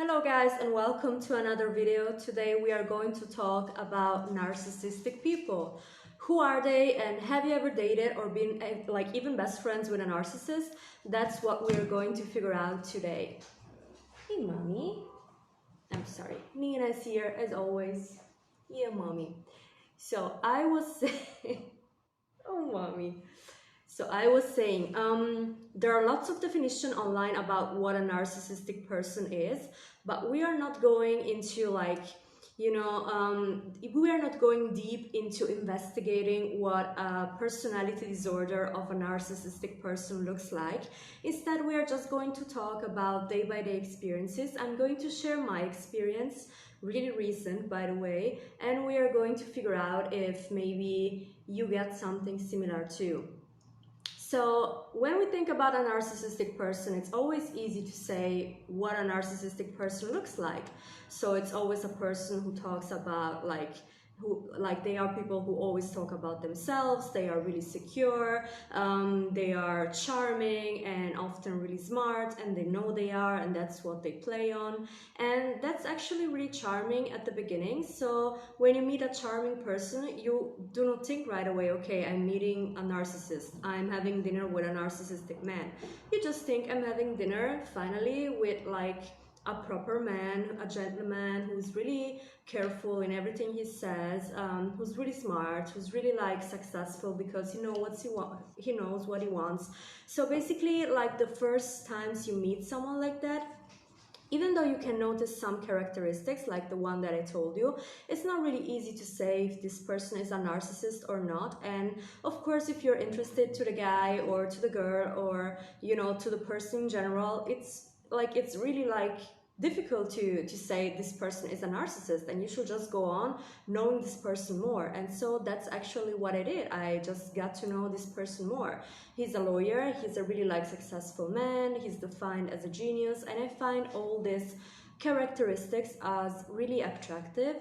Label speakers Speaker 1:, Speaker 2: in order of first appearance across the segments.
Speaker 1: Hello guys and welcome to another video. Today we are going to talk about narcissistic people. Who are they and have you ever dated or been like even best friends with a narcissist? That's what we are going to figure out today. Hey mommy. I'm sorry. Nina is here as always. Yeah mommy. So I was saying, oh mommy. So I was saying, there are lots of definition online about what a narcissistic person is, but we are not going into we are not going deep into investigating what a personality disorder of a narcissistic person looks like. Instead, we are just going to talk about day-by-day experiences. I'm going to share my experience, really recent by the way, and we are going to figure out if maybe you get something similar too. So when we think about a narcissistic person, it's always easy to say what a narcissistic person looks like. So it's always a person who talks about they are people who always talk about themselves. They are really secure, they are charming and often really smart, and they know they are, and that's what they play on. And that's actually really charming at the beginning. So when you meet a charming person, you do not think right away, okay, I'm meeting a narcissist, I'm having dinner with a narcissistic man. You just think, I'm having dinner finally with like a proper man, a gentleman who's really careful in everything he says, who's really smart, who's really like successful because he knows what he wants. So basically, like the first times you meet someone like that, even though you can notice some characteristics like the one that I told you, it's not really easy to say if this person is a narcissist or not. And of course, if you're interested to the guy or to the girl or to the person in general, it's really difficult to say this person is a narcissist, and you should just go on knowing this person more. And so that's actually what I did. I just got to know this person more. He's a lawyer, he's a really successful man, he's defined as a genius, and I find all these characteristics as really attractive.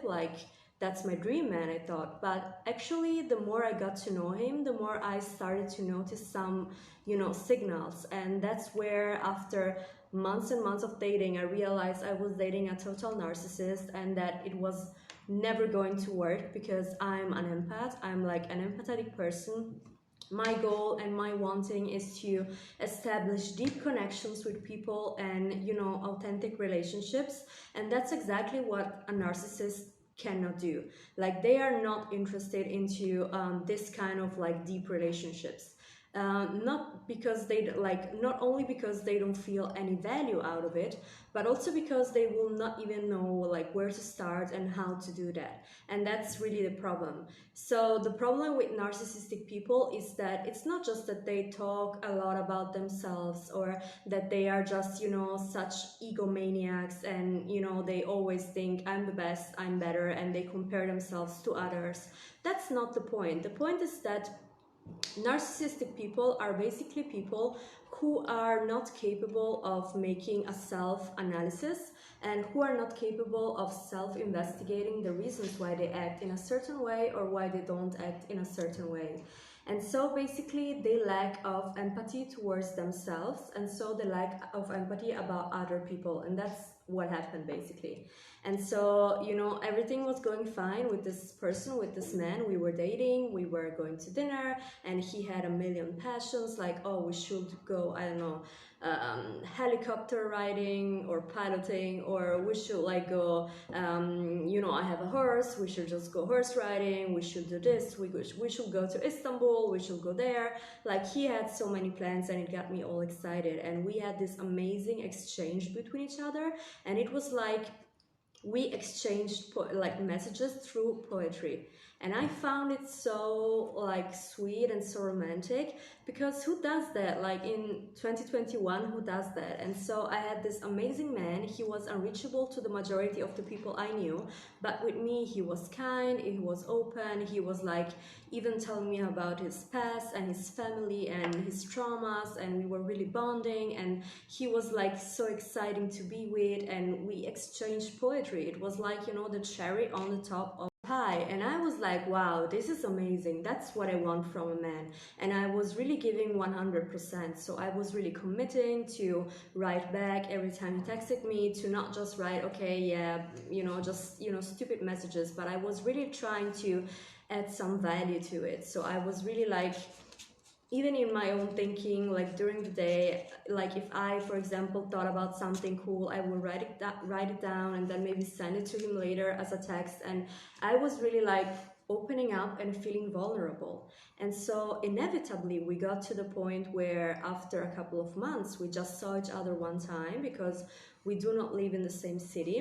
Speaker 1: That's my dream man, I thought. But actually, the more I got to know him, the more I started to notice some signals. And that's where, after months and months of dating, I realized I was dating a total narcissist, and that it was never going to work because I'm an empath. I'm like an empathetic person. My goal and my wanting is to establish deep connections with people and authentic relationships, and that's exactly what a narcissist cannot do. They are not interested into this kind of deep relationships. Not because not only because they don't feel any value out of it, but also because they will not even know where to start and how to do that. And that's really the problem. So the problem with narcissistic people is that it's not just that they talk a lot about themselves, or that they are just such egomaniacs, and they always think I'm the best, I'm better, and they compare themselves to others. That's not the point. The point is that narcissistic people are basically people who are not capable of making a self-analysis, and who are not capable of self-investigating the reasons why they act in a certain way or why they don't act in a certain way. And so basically they lack of empathy towards themselves, and so they lack of empathy about other people, and that's what happened basically. And so everything was going fine with this person, with this man. We were dating, we were going to dinner, and he had a million passions, like, oh, we should go, I don't know, helicopter riding or piloting, or we should go, I have a horse, we should just go horse riding, we should do this, we should go to Istanbul, we should go there. He had so many plans, and it got me all excited, and we had this amazing exchange between each other. And it was we exchanged messages through poetry, and I found it so sweet and so romantic, because who does that in 2021? Who does that? And so I had this amazing man. He was unreachable to the majority of the people I knew, but with me he was kind, he was open, he was even telling me about his past and his family and his traumas, and we were really bonding, and he was so exciting to be with, and we exchanged poetry. It was the cherry on the top of the high, and I was like, wow, this is amazing. That's what I want from a man. And I was really giving 100%. So I was really committing to write back every time he texted me, to not just write, okay, yeah, just stupid messages, but I was really trying to add some value to it. So I was really like, even in my own thinking, like during the day, like if I, for example, thought about something cool, I will write it down and then maybe send it to him later as a text. And I was really like opening up and feeling vulnerable. And so inevitably we got to the point where after a couple of months we just saw each other one time, because we do not live in the same city.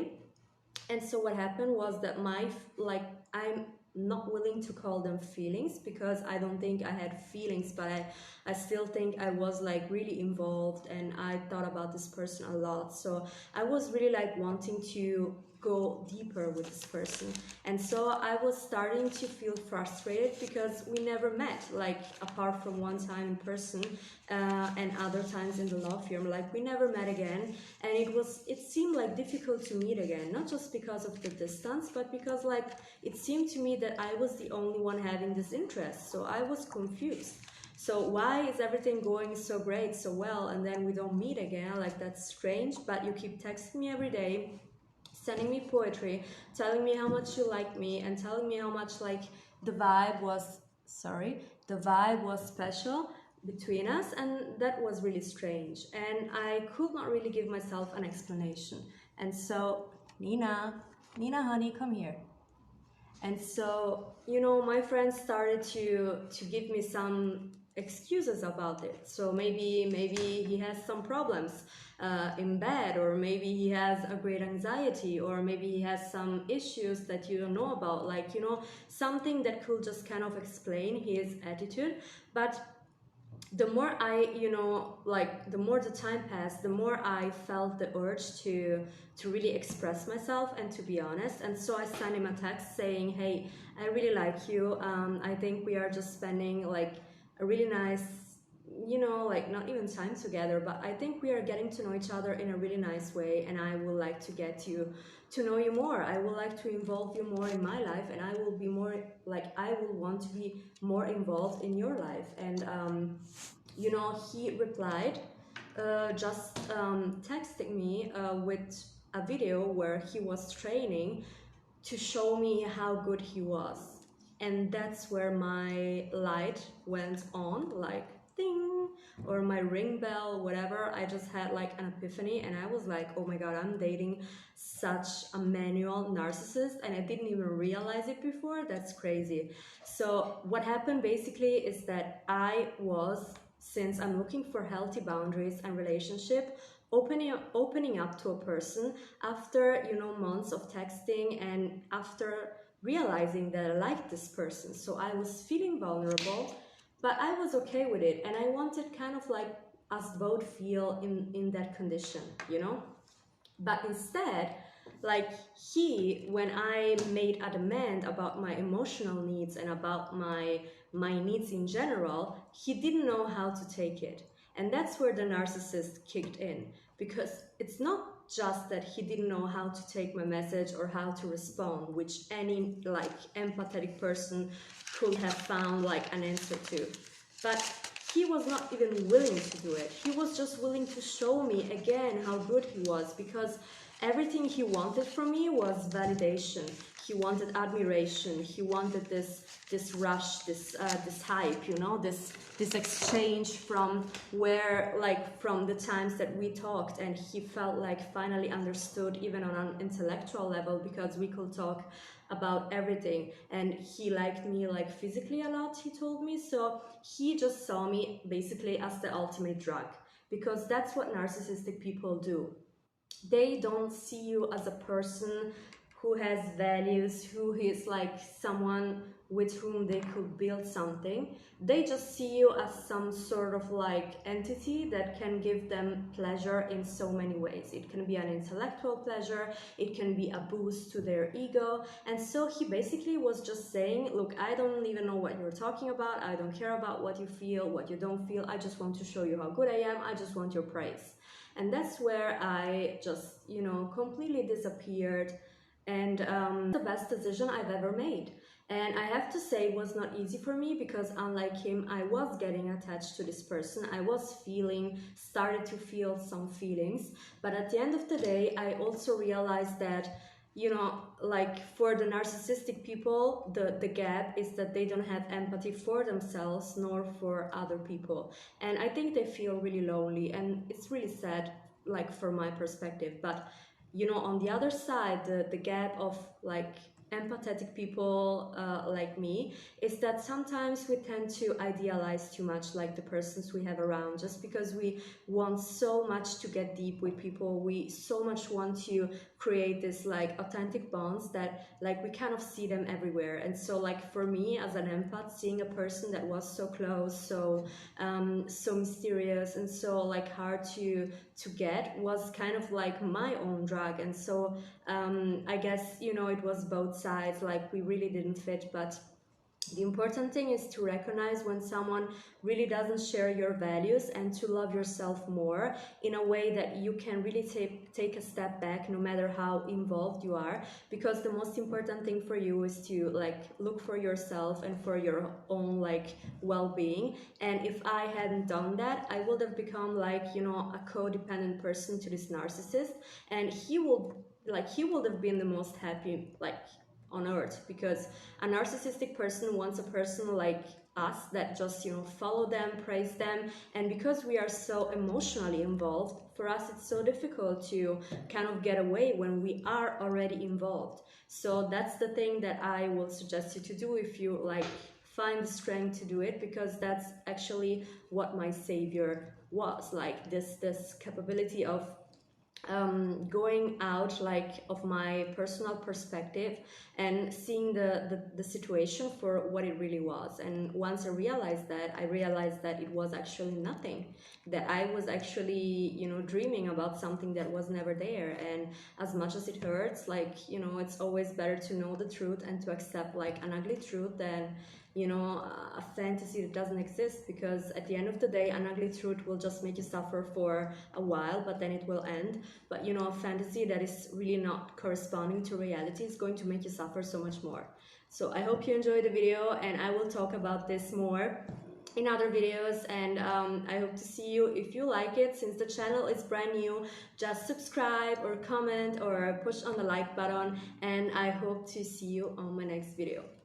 Speaker 1: And so what happened was that I'm not willing to call them feelings, because I don't think I had feelings, but I still think I was like really involved, and I thought about this person a lot. So I was really like wanting to go deeper with this person. And so I was starting to feel frustrated because we never met, like apart from one time in person and other times in the law firm, like we never met again. And it seemed like difficult to meet again, not just because of the distance, but because like it seemed to me that I was the only one having this interest. So I was confused. So why is everything going so great, so well, and then we don't meet again? Like, that's strange. But you keep texting me every day, sending me poetry, telling me how much you like me, and telling me how much like the vibe was special between us. And that was really strange, and I could not really give myself an explanation. And so Nina honey, come here. And so my friends started to give me some excuses about it. So maybe he has some problems in bed, or maybe he has a great anxiety, or maybe he has some issues that you don't know about, like something that could just kind of explain his attitude. But the more I, the more the time passed, the more I felt the urge to really express myself and to be honest. And so I sent him a text saying, hey, I really like you. I think we are just spending like a really nice, like not even time together, but I think we are getting to know each other in a really nice way. And I would like to get you to know you more. I would like to involve you more in my life, and I will be more like, I will want to be more involved in your life. And he replied, just texting me with a video where he was training to show me how good he was. And that's where my light went on, like ding, or my ring bell, whatever. I just had like an epiphany, and I was like, oh my god, I'm dating such a manual narcissist, and I didn't even realize it before. That's crazy. So what happened basically is that since I'm looking for healthy boundaries and relationship, opening up to a person after months of texting, and after realizing that I liked this person. So I was feeling vulnerable, but I was okay with it, and I wanted kind of like us both feel in that condition, But instead, like when I made a demand about my emotional needs and about my needs in general, he didn't know how to take it. And that's where the narcissist kicked in, because it's not just that he didn't know how to take my message or how to respond, which any like empathetic person could have found like an answer to, but he was not even willing to do it. He was just willing to show me again how good he was, because everything he wanted from me was validation. He wanted admiration. He wanted this rush, this hype, this exchange from the times that we talked, and he felt like finally understood, even on an intellectual level, because we could talk about everything. And he liked me like physically a lot, he told me. So he just saw me basically as the ultimate drug, because that's what narcissistic people do. They don't see you as a person who has values, who is like someone with whom they could build something. They just see you as some sort of like entity that can give them pleasure in so many ways. It can be an intellectual pleasure, it can be a boost to their ego. And so he basically was just saying, look, I don't even know what you're talking about. I don't care about what you feel, what you don't feel. I just want to show you how good I am. I just want your praise. And that's where I just, completely disappeared. And the best decision I've ever made. And I have to say it was not easy for me, because unlike him, I was getting attached to this person. I was started to feel some feelings. But at the end of the day, I also realized that, you know, like for the narcissistic people, the gap is that they don't have empathy for themselves nor for other people. And I think they feel really lonely, and it's really sad, like from my perspective. But you know, on the other side, the gap of like empathetic people like me is that sometimes we tend to idealize too much, like the persons we have around, just because we want so much to get deep with people. We so much want to create this like authentic bonds that like we kind of see them everywhere. And so like for me as an empath, seeing a person that was so close, so mysterious, and so like hard to get was kind of like my own drug. And so I guess, you know, it was both sides, like we really didn't fit. But the important thing is to recognize when someone really doesn't share your values, and to love yourself more in a way that you can really take a step back, no matter how involved you are. Because the most important thing for you is to like look for yourself and for your own like well-being. And if I hadn't done that, I would have become like, you know, a codependent person to this narcissist, and he would have been the most happy like on earth, because a narcissistic person wants a person like us that just, you know, follow them, praise them. And because we are so emotionally involved, for us it's so difficult to kind of get away when we are already involved. So that's the thing that I will suggest you to do if you like find the strength to do it, because that's actually what my savior was, like this capability of going out like of my personal perspective and seeing the situation for what it really was. And once I realized that it was actually nothing, that I was actually, you know, dreaming about something that was never there. And as much as it hurts, like, you know, it's always better to know the truth and to accept like an ugly truth than, you know, a fantasy that doesn't exist. Because at the end of the day, an ugly truth will just make you suffer for a while, but then it will end. But you know, a fantasy that is really not corresponding to reality is going to make you suffer so much more. So I hope you enjoyed the video, and I will talk about this more in other videos. And I hope to see you. If you like it, since the channel is brand new, just subscribe or comment or push on the like button, and I hope to see you on my next video.